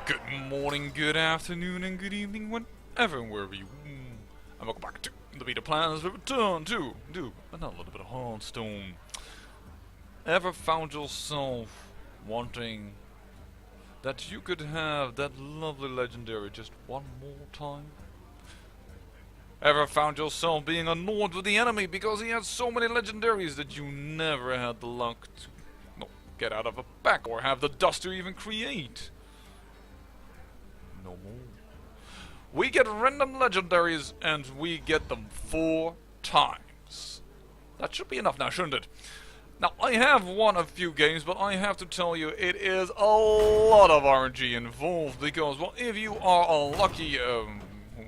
Good morning, good afternoon, and good evening, whenever and wherever you and welcome back to the Beta Plans. We return to do another little bit of Hearthstone. Ever found yourself wanting that you could have that lovely legendary just one more time? Ever found yourself being annoyed with the enemy because he had so many legendaries that you never had the luck to get out of a pack or have the dust to even create? No more. We get random legendaries and we get them 4 times. That should be enough now, shouldn't it? Now, I have won a few games, but I have to tell you, it is a lot of RNG involved because, well, if you are unlucky, who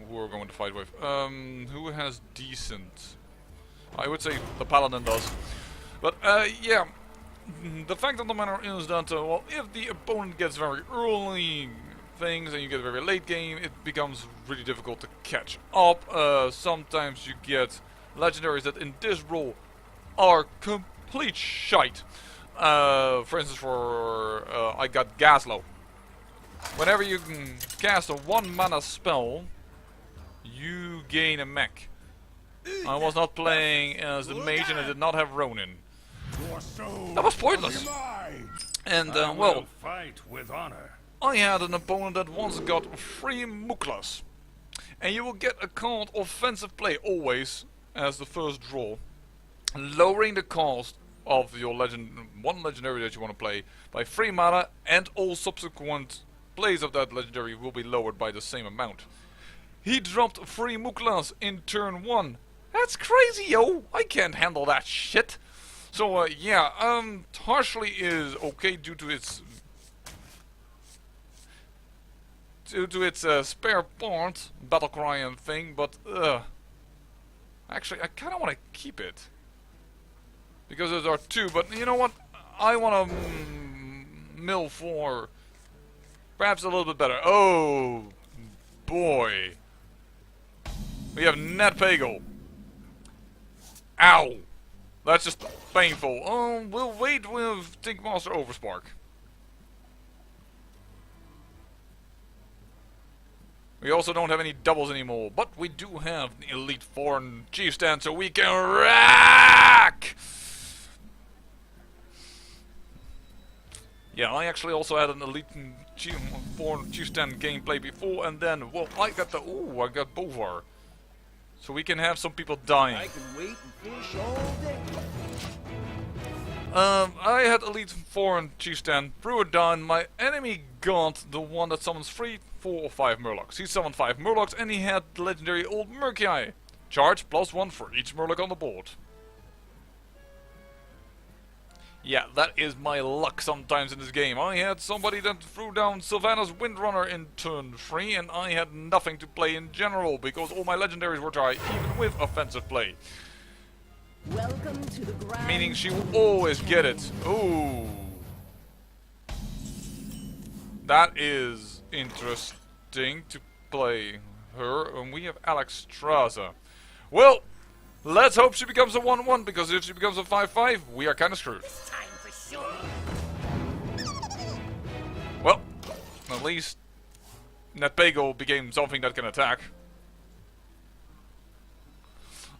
we're going to fight with, who has decent? I would say the Paladin does. But, yeah, the fact of the matter is that, well, if the opponent gets very early things and you get a very late game, it becomes really difficult to catch up. Sometimes you get legendaries that in this role are complete shite. For instance, I got Gaslow. Whenever you can cast a 1 mana spell, you gain a mech. I was not playing as the mage and I did not have Ronin. That was pointless. And well, fight with honor. I had an opponent that once got 3 Muklas. And you will get a card offensive play always as the first draw, lowering the cost of your one legendary that you want to play by 3 mana, and all subsequent plays of that legendary will be lowered by the same amount. He dropped 3 Muklas in turn 1. That's crazy, yo! I can't handle that shit. So yeah, Harshly is okay due to its spare part, battle cry and thing, but actually I kind of want to keep it because there are 2. But you know what? I want to mill for perhaps a little bit better. Oh boy, we have Net Pagel. Ow, that's just painful. We'll wait with Tinkmaster Overspark. We also don't have any doubles anymore, but we do have the Elite Foreign Chief Stand, so we can rack! Yeah, I actually also had an Elite Foreign Chief Stand gameplay before, and then, well, I got Bovar. So we can have some people dying. I can wait and fish all day. I had Elite Foreign Chief Stand, Brewer down. My enemy got the one that summons 3, 4 or 5 Murlocs. He summoned 5 Murlocs and he had the legendary Old Murky. Charge +1 for each Murloc on the board. Yeah, that is my luck sometimes in this game. I had somebody that threw down Sylvanas Windrunner in turn 3 and I had nothing to play in general because all my legendaries were dry, even with offensive play. Welcome to the grand. Meaning she will always get it. Ooh. That is interesting to play her. And we have Alexstrasza. Well, let's hope she becomes a 1-1, because if she becomes a 5-5, we are kind of screwed. Time for sure. Well, at least Net Pagel became something that can attack.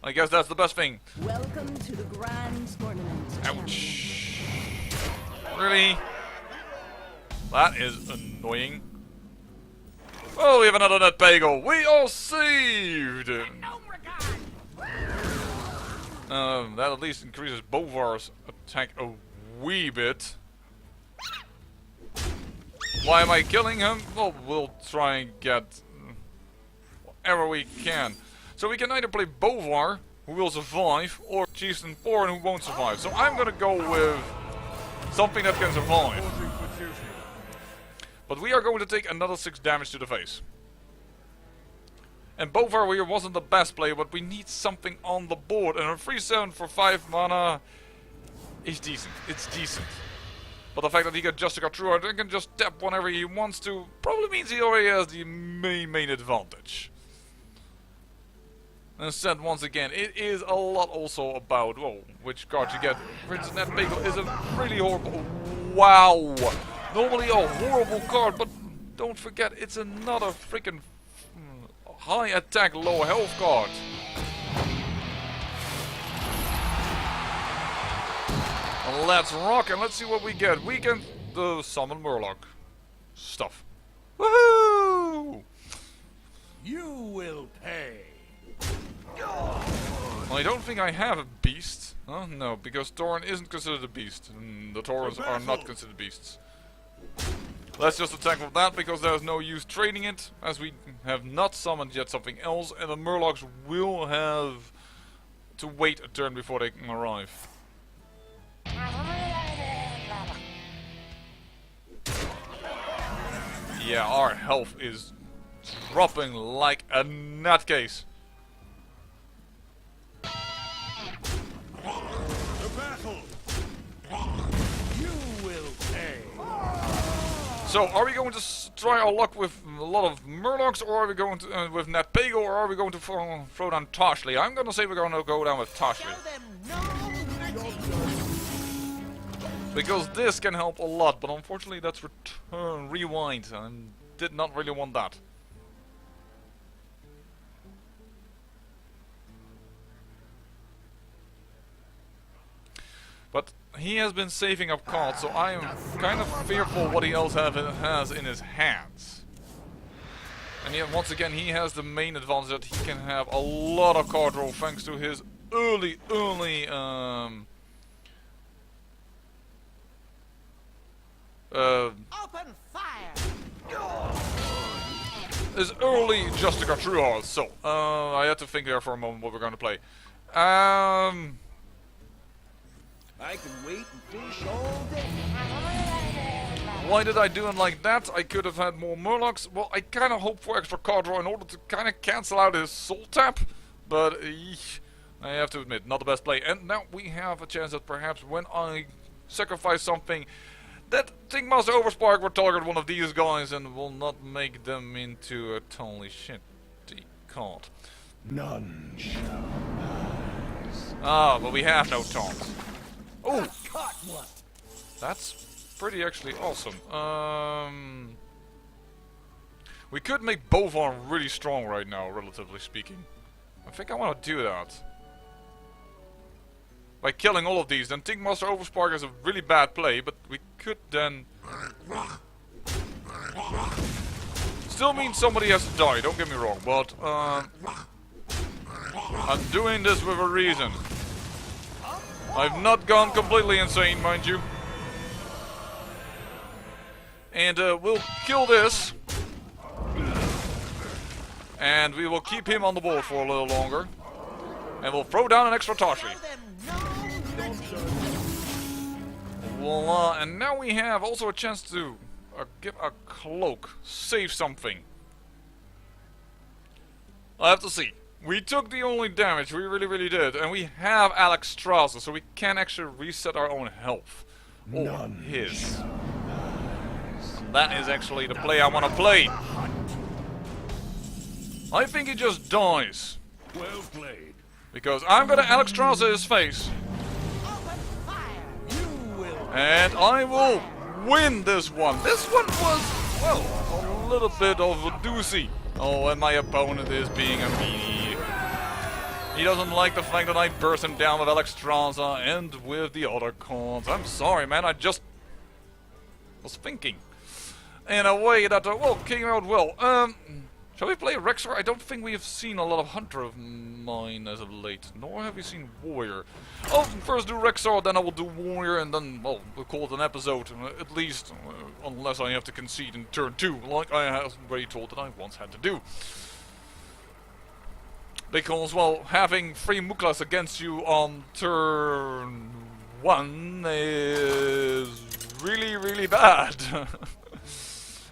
I guess that's the best thing. Welcome to the grand tournament. Ouch. Really? That is annoying. Oh, we have another Net Pagel. We are saved. That at least increases Bovar's attack a wee bit. Why am I killing him? Well, we'll try and get whatever we can. So we can either play Bovar, who will survive, or Chieftain Foreign, who won't survive. So I'm gonna go with something that can survive. But we are going to take another 6 damage to the face. And Bovar here wasn't the best play, but we need something on the board. And a 3/7 for 5 mana is decent. It's decent. But the fact that he got Justica Trueheart and can just tap whenever he wants to probably means he already has the main advantage. Instead, once again, it is a lot also about, well, which card you get. For instance, Net Pagel is a really horrible... Wow! Normally a horrible card, but don't forget, it's another freaking high attack, low health card. Let's rock and let's see what we get. We can summon Murloc stuff. Woohoo! You will pay. Well, I don't think I have a beast. Huh? No, because Tauren isn't considered a beast. The Taurens are not considered beasts. Let's just attack with that because there's no use trading it, as we have not summoned yet something else, and the Murlocs will have to wait a turn before they can arrive. Yeah, our health is dropping like a nutcase. The battle. You will pay. So, are we going to try our luck with a lot of Murlocs, or are we going to with Netpego, or are we going to throw down Toshli? I'm gonna say we're gonna go down with Toshli. Because this can help a lot, but unfortunately that's rewind, and did not really want that. But he has been saving up cards, so I am kind of fearful what he else has in his hands. And yet, once again, he has the main advantage that he can have a lot of card draw thanks to his early Open fire. is early Justica True Heart. So, I had to think there for a moment what we're going to play. I can wait and fish all day. Why did I do it like that? I could have had more Murlocs. Well, I kind of hoped for extra card draw in order to kind of cancel out his soul tap. But I have to admit, not the best play. And now we have a chance that perhaps when I sacrifice something, that Tingmaster Overspark will target one of these guys and will not make them into a totally shitty card. None shall pass. Ah, but we have no taunts. Oh, Caught one. that's pretty actually awesome. We could make both arms really strong right now, relatively speaking. I think I want to do that. By killing all of these, then Tingmaster Overspark is a really bad play, but we could then... Still means somebody has to die, don't get me wrong, but I'm doing this with a reason. I've not gone completely insane, mind you. And we'll kill this. And we will keep him on the board for a little longer. And we'll throw down an extra Toshi. Voila, and now we have also a chance to give a cloak, save something. I have to see. We took the only damage, we really did, and we have Alex Strasser, so we can actually reset our own health. Or his. That is actually the play I want to play. I think he just dies. Well played. Because I'm gonna Alex Strasser his face. And I will win this one. This one was, well, a little bit of a doozy. Oh, and my opponent is being a meanie. He doesn't like the fact that I burst him down with Alex Strasser and with the other cards. I'm sorry, man. I just was thinking in a way that, well, came out well. Shall we play Rexor? I don't think we have seen a lot of Hunter of mine as of late, nor have we seen Warrior. I'll first do Rexor, then I will do Warrior, and then, well, we'll call it an episode, at least, unless I have to concede in turn 2, like I have already told that I once had to do. Because, well, having 3 Muklas against you on turn 1 is really bad.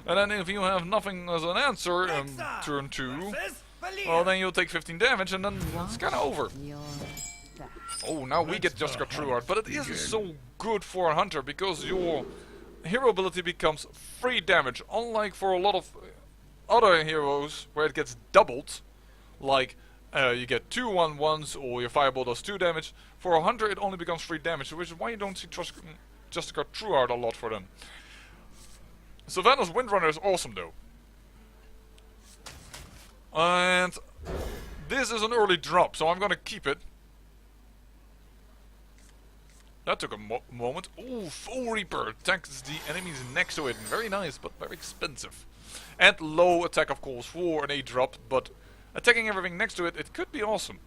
And then if you have nothing as an answer in turn 2, well then you'll take 15 damage and then it's kinda over. Oh, now we get Jessica Trueheart, but it is so good for a hunter because your hero ability becomes 3 damage, unlike for a lot of other heroes where it gets doubled, like you get 2 1/1s or your fireball does 2 damage. For a hunter it only becomes 3 damage, which is why you don't see Jessica Trueheart a lot for them. Sylvanas Windrunner is awesome though. And this is an early drop, so I'm gonna keep it. That took a moment. Ooh, Full Reaper attacks the enemies next to it. Very nice, but very expensive. And low attack, of course, for an 8 drop, but attacking everything next to it, it could be awesome.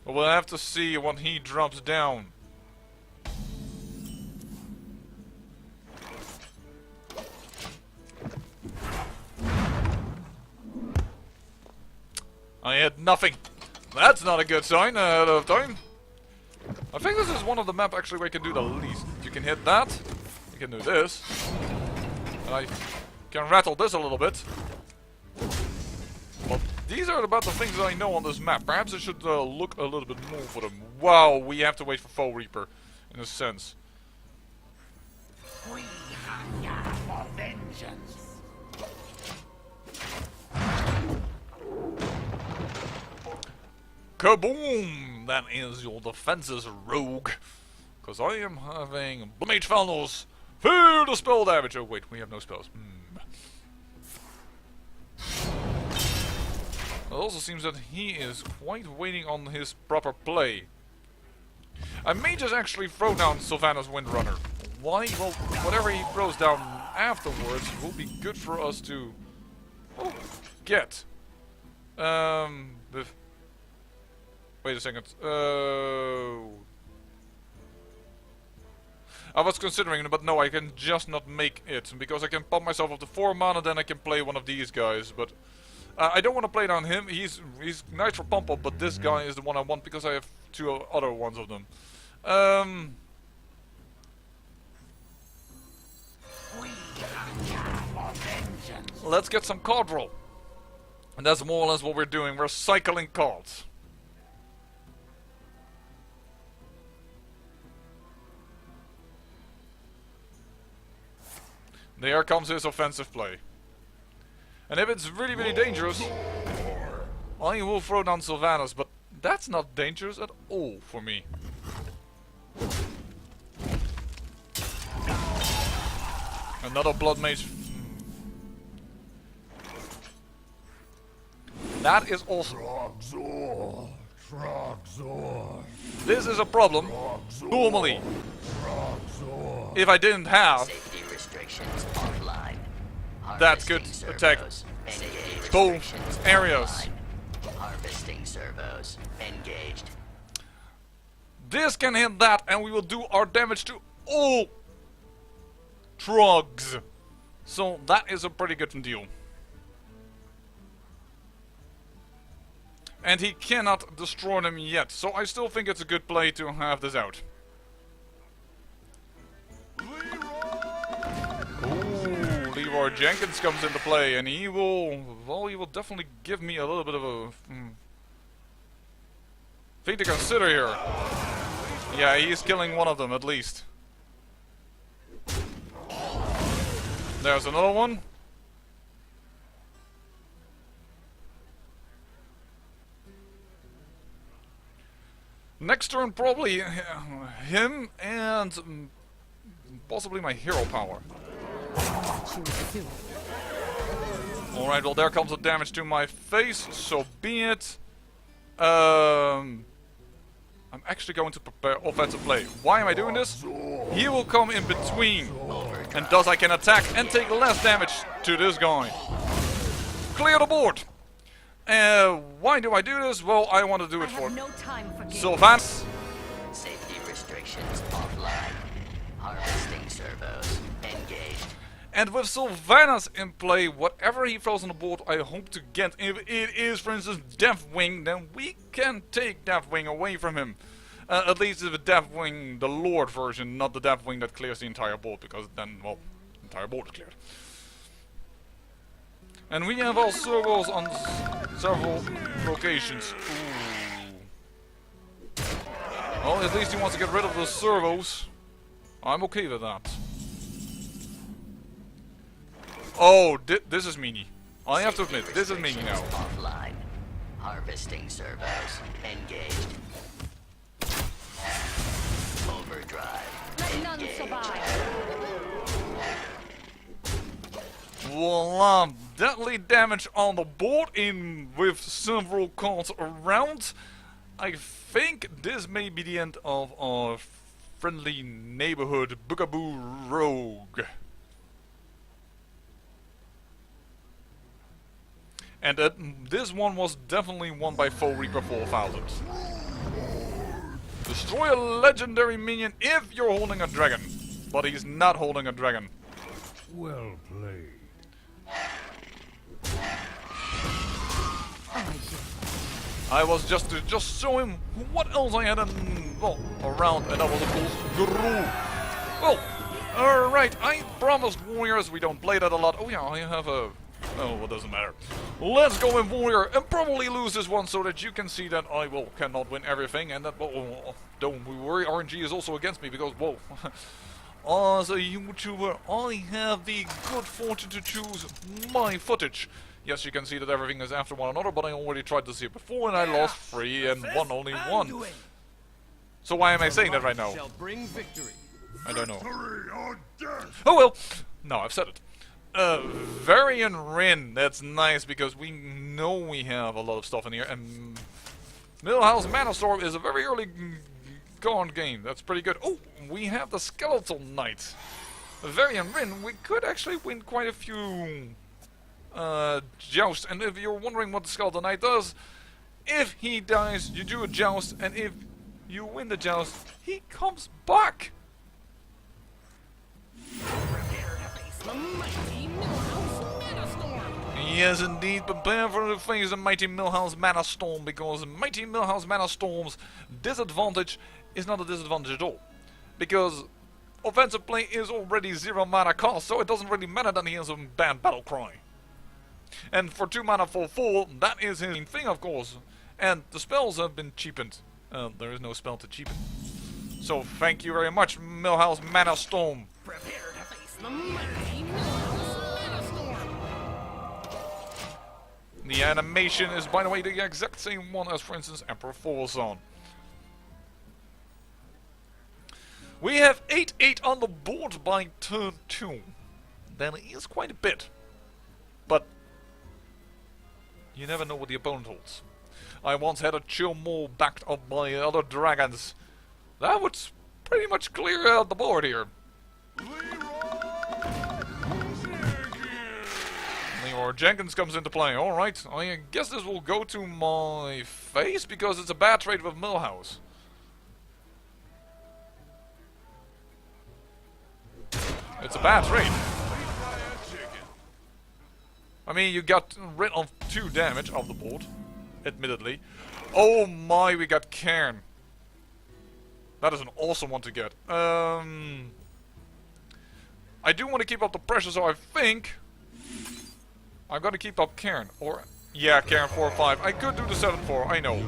But we'll have to see when he drops down. I had nothing. That's not a good sign ahead of time. I think this is one of the map actually where you can do the least. You can hit that. You can do this. And I can rattle this a little bit. Well, these are about the things that I know on this map. Perhaps I should look a little bit more for them. Wow, we have to wait for Full Reaper, in a sense. We hunger for vengeance. Kaboom! That is your defenses, rogue. Because I am having Mage Falnos. Feel the spell damage. Oh wait, we have no spells. It also seems that he is quite waiting on his proper play. I may just actually throw down Sylvanas Windrunner. Why? Well, whatever he throws down afterwards will be good for us to get. Wait a second. I was considering it, but no, I can just not make it. Because I can pop myself up to 4 mana, then I can play one of these guys. But I don't want to play down him. He's nice for pump up, but this guy is the one I want because I have 2 other ones of them. Let's get some card roll. And that's more or less what we're doing. We're cycling cards. There comes his offensive play. And if it's really, really dangerous, I will throw down Sylvanas, but that's not dangerous at all for me. Another Blood Mage. That is awesome. This is a problem. Normally, if I didn't have that could attack both areas. Harvesting servos engaged. This can hit that, and we will do our damage to all Trogs. So that is a pretty good deal. And he cannot destroy them yet, so I still think it's a good play to have this out. Ooh, Leroy Jenkins comes into play, and he will, well, he will definitely give me a little bit of a thing to consider here. Yeah, he's killing one of them at least. There's another one. Next turn, probably him and possibly my hero power. Alright, well, there comes the damage to my face, so be it. I'm actually going to prepare offensive play. Why am I doing this? He will come in between, and thus I can attack and take less damage to this guy. Clear the board. Why do I do this? Well, I want to do it for Sylvanas. Safety restrictions offline. Harvesting servos engaged. And with Sylvanas in play, whatever he throws on the board, I hope to get. If it is, for instance, Deathwing, then we can take Deathwing away from him. At least if it's Deathwing, the Lord version, not the Deathwing that clears the entire board, because then, well, the entire board is cleared. And we have all servos on several locations. Ooh. Well, at least he wants to get rid of the servos. I'm okay with that. Oh, this is meanie. I have to admit, this is meanie now. Offline. Harvesting servos engaged. Overdrive. Let none Voila! Deadly damage on the board in with several cards around. I think this may be the end of our friendly neighborhood Bookaboo Rogue. And this one was definitely won by Foe Reaper 4000. Destroy a legendary minion if you're holding a dragon. But he's not holding a dragon. Well played. I was just to show him what else I had around, and that was of course Guru. Well, alright, I promised Warriors, we don't play that a lot. Oh yeah, I have a... Oh, it doesn't matter. Let's go in Warrior and probably lose this one so that you can see that I cannot win everything, and that, don't worry, RNG is also against me because, whoa. As a YouTuber, I have the good fortune to choose my footage. Yes, you can see that everything is after one another, but I already tried to see it before and I lost 3 and won only 1. So why am I saying that right now? I don't know. Oh well! No, I've said it. Varian Rin, that's nice because we know we have a lot of stuff in here, and Millhouse Mana Storm is a very early gone game. That's pretty good. Oh, we have the Skeletal Knight. Varian Rin, we could actually win quite a few jousts, and if you're wondering what the Skeletal Knight does, if he dies, you do a joust, and if you win the joust, he comes back. Yes, indeed, prepare for the face of Mighty Millhouse Mana Storm, because Mighty Millhouse Mana Storm's disadvantage is not a disadvantage at all. Because offensive play is already 0 mana cost, so it doesn't really matter that he has a bad battle cry. And for 2 mana for 4, that is his thing, of course. And the spells have been cheapened. There is no spell to cheapen. So thank you very much, Millhouse Mana Storm. Prepare to face the mighty Mana Storm. The animation is, by the way, the exact same one as, for instance, Emperor Forson. We have 8-8 on the board by turn 2. That is quite a bit. But you never know what the opponent holds. I once had a Chill Mole backed up by other dragons. That would pretty much clear out the board here. Leroy Jenkins comes into play. Alright, I guess this will go to my face because it's a bad trade with Millhouse. It's a bad trade. I mean, you got rid of 2 damage off the board, admittedly. Oh my, we got Cairn. That is an awesome one to get. I do want to keep up the pressure, so I think I'm gonna keep up Cairn. Or, yeah, Cairn 4-5. I could do the 7-4, I know.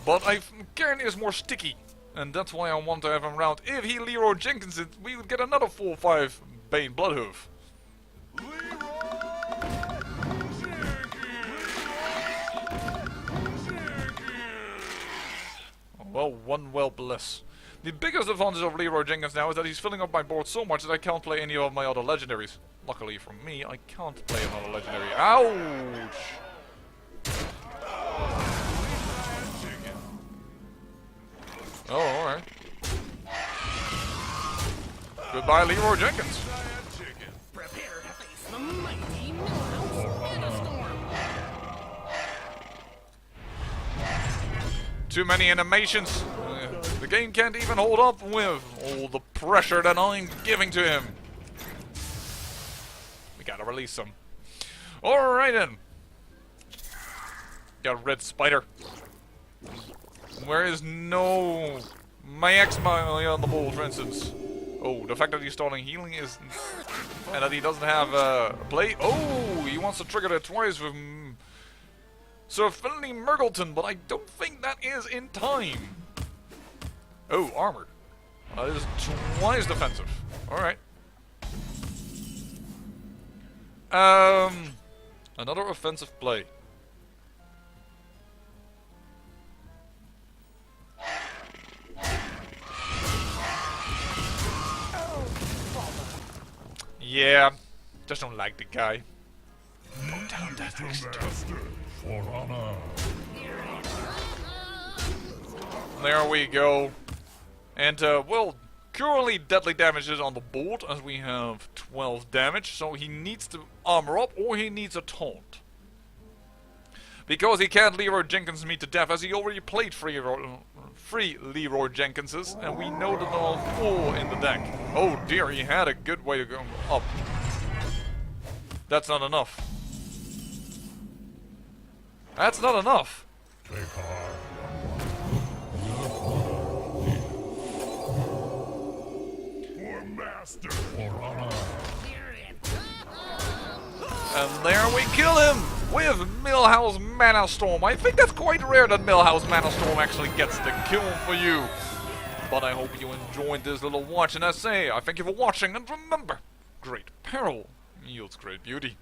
But Cairn is more sticky. And that's why I want to have him around. If he Leroy Jenkins it, we would get another 4-5 Bane Bloodhoof. Well, one well bless. The biggest advantage of Leroy Jenkins now is that he's filling up my board so much that I can't play any of my other legendaries. Luckily for me, I can't play another legendary. Ouch! Oh, alright. Goodbye, Leroy Jenkins. Prepare to face the mighty Mana Storm. Too many animations. The game can't even hold up with all the pressure that I'm giving to him. We gotta release him. Alright then. Got a red spider. Where is no my X-Mile on the board, for instance? Oh, the fact that he's starting healing is... And that he doesn't have play... Oh, he wants to trigger that twice with Sir Finley Murgleton, but I don't think that is in time. Oh, armored. That is twice defensive. Alright. Another offensive play. Yeah, just don't like the guy. Don't tell him that. For honor. There we go. And, well, currently deadly damage is on the board, as we have 12 damage, so he needs to armor up, or he needs a taunt. Because he can't Leroy Jenkins me to death, as he already played three Leroy Jenkinses, and we know that there are 4 in the deck. Oh dear, he had a good way to go up. That's not enough. That's not enough. Take heart. For master. For honor. And there we kill him with Millhouse Mana Storm. I think that's quite rare that Millhouse Mana Storm actually gets the kill for you. But I hope you enjoyed this little watch, and I thank you for watching, and remember, great peril yields great beauty.